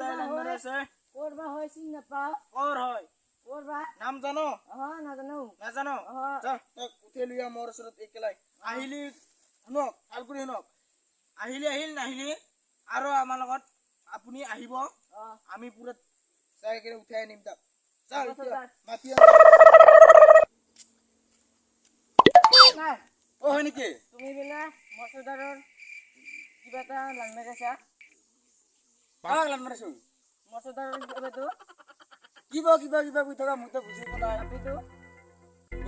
Thailand mere se. Korba hoy sin na pa. Or hoy. Korba. Nam jano? Na jano. Na jano? Ja, tak utheliya mor surat ekelai. Ahili hunok, alguri hunok. Ahili nahili aro amar logot apuni ahibo. Ami pura sai kere uthai anim tak. Ja, mati Nah, oh hoy niki? Tumi bina mosudaron kiba ta lang megasa. Lan marasu. Mosudaron kiba tu? Kiba buithoga muta buji pona. Tapi tu?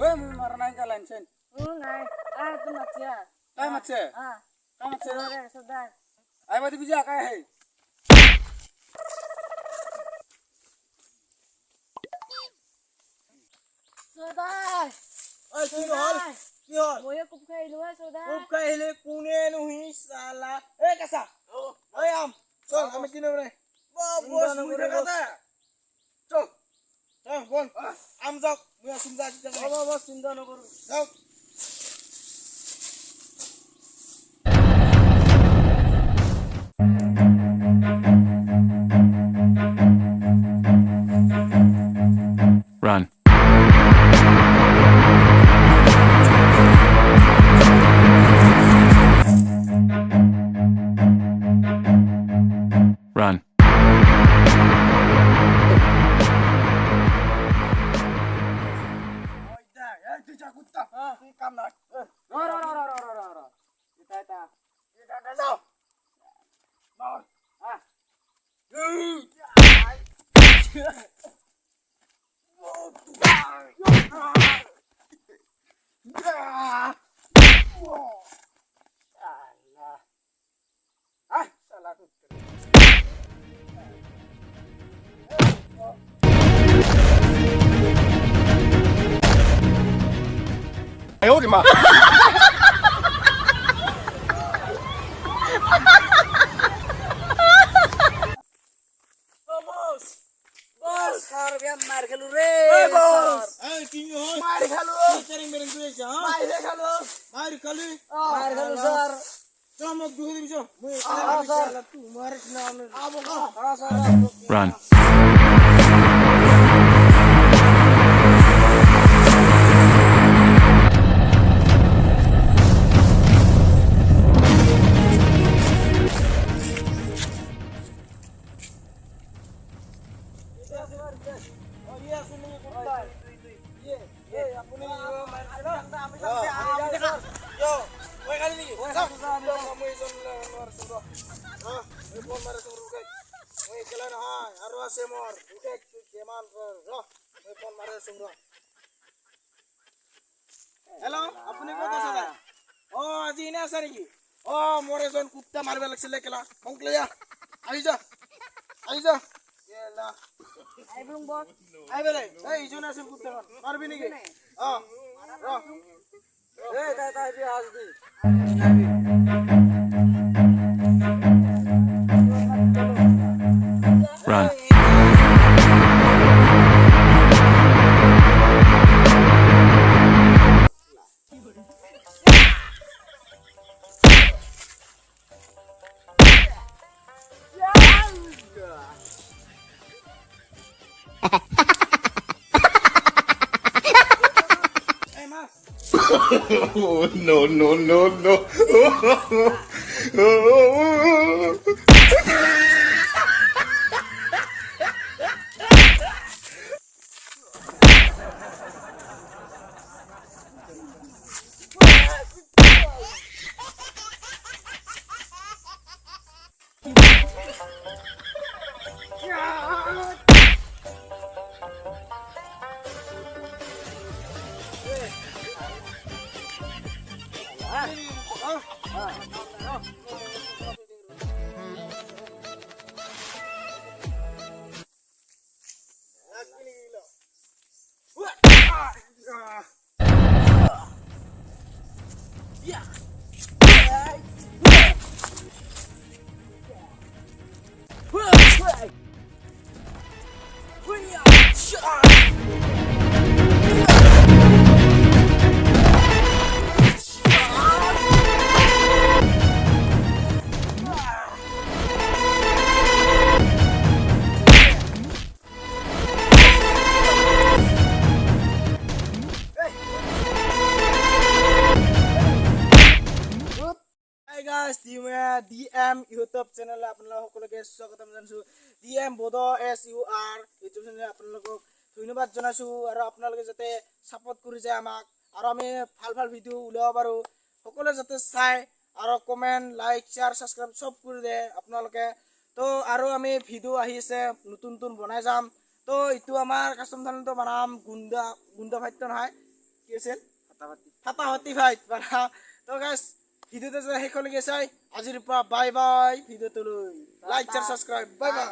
Weh mu marana ka lansen. Nai. Tu matcha. Kai matse? Kai matse? Sudar. Ai bati bija kai hai. Sudar. Oi ki hol? Ki hol? Moya kup khai lu sudar. Kup khai le kune nuhi sala. Kasa. Oi am. Chol ami kino re. Bos muda kata. Chol. Bol. Am jak. Muya sumja jaga. Bos cinta no koru. Jao. Run. Run. Kam lại. Rồi. Kita đâu? Rồi. Salah. Eh, oh, di mana? Bos, Biar mar khalu re. bos. King hoy. Mar khalu. Tering mereng tu aja. Mar khalu. Mar kali. Mar khalu sir. Chalo mak duh di bicho. sir. Tu mar nam. Sir. Run. Hello, apuni kota sada? Oh, aji ini asar ini. Oh, more zon kutta marbe laksile kela. Mongkle ya. Aija. Yela. Ai belum bos. Ai bele. Ei, jona sim kutta kan. Marbi ni ke? Oh. Ro. Tai dia hasdi. Run. Hey, mas. Oh, no. DM YouTube channel আপোনালোক সকলোকে স্বাগতম জনাইছোঁ DM Bodo SUR YouTube channel আপোনালোকক ধন্যবাদ জনাইছোঁ আৰু আপোনালোকে যাতে ছাপোৰ্ট কৰি যায় আমাক আৰু আমি ভাল ভাল ভিডিঅ' উলিয়াব পাৰোঁ সকলোৱে যাতে চাই আৰু কমেণ্ট লাইক শ্বেয়াৰ ছাবস্ক্ৰাইব চব কৰি দিয়ে আপোনালোকে তো আৰু আমি ভিডিঅ' আহি আছে নতুন নতুন বনাই যাম তো এইটো আমাৰ কাষ্টম চেনেলটো বনাম গুণ্ডা ফাইটটো নহয় কি আছিল ফাটাফাটি ফাইট বানা তো গাইছ ভিডিঅ'টো যে শেষলৈকে চাই আজিৰ পৰা বাই বাই ভিডিঅ'টোলৈ লাইক শ্বেয়াৰ ছাবস্ক্ৰাইব বাই বাই